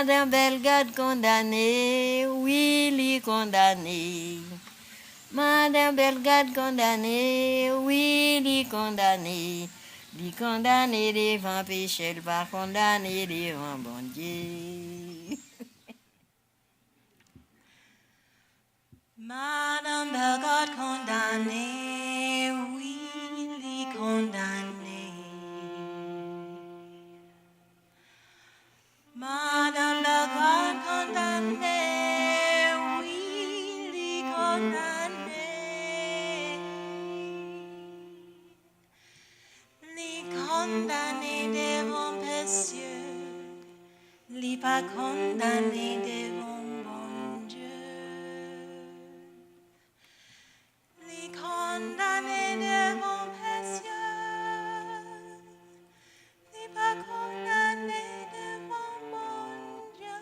Madame Bellegarde condamnée, Willy condamné. Madame Bellegarde condamnée, Willy condamné. Lui condamné devant péché, le pas condamné devant bon Dieu. Madame Bellegarde condamnée, Willy condamné. Madame Bellegarde condamnée, Willy condamné. Les condamnés devant péché, les pas condamnés devant bon Dieu. Les condamnés devant péché, les pas condamnés devant bon Dieu.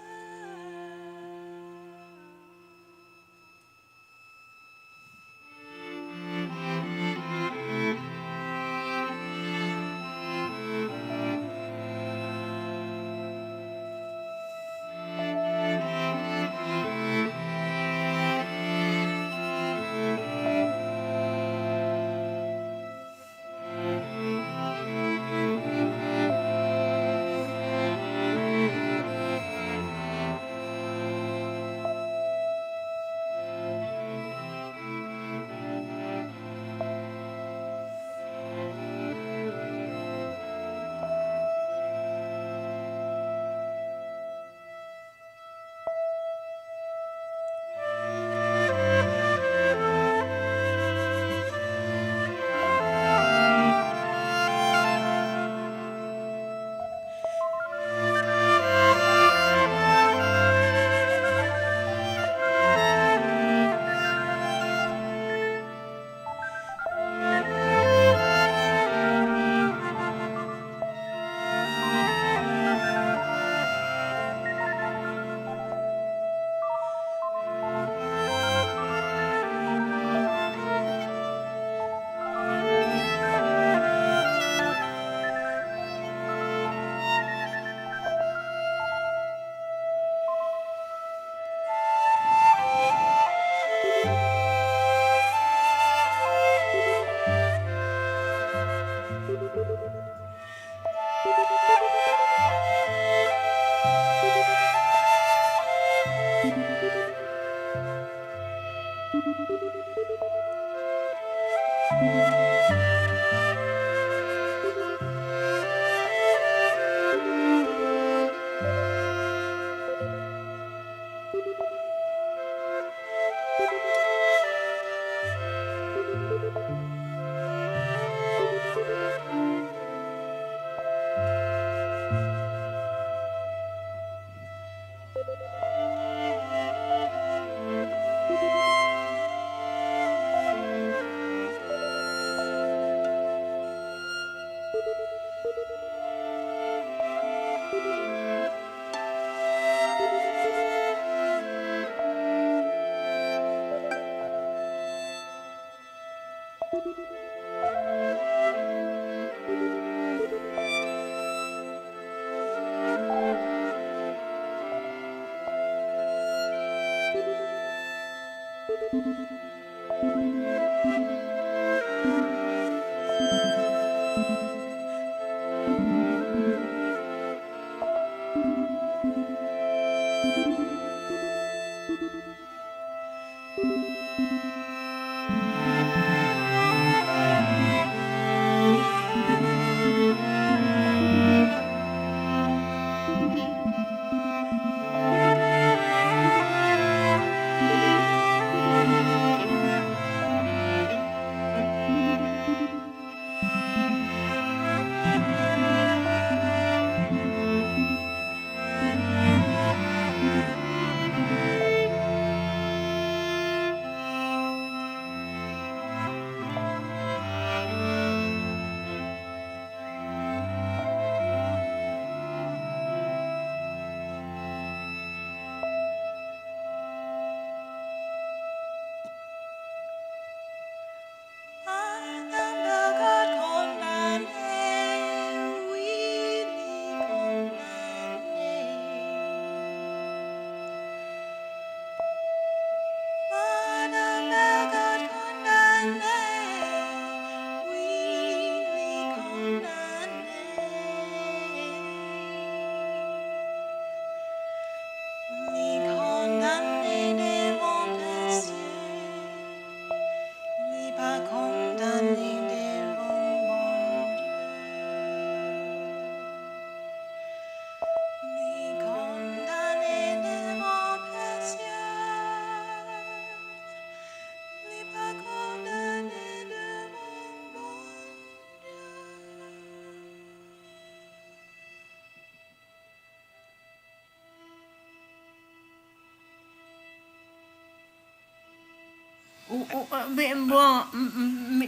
Bon,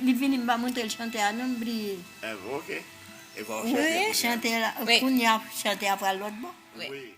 il vient me montrer le chanter à nous, briller. Ok. Et bon, Oui, chanter là. Oui. Qu'on y a chanté après l'autre bon. Oui. Oui.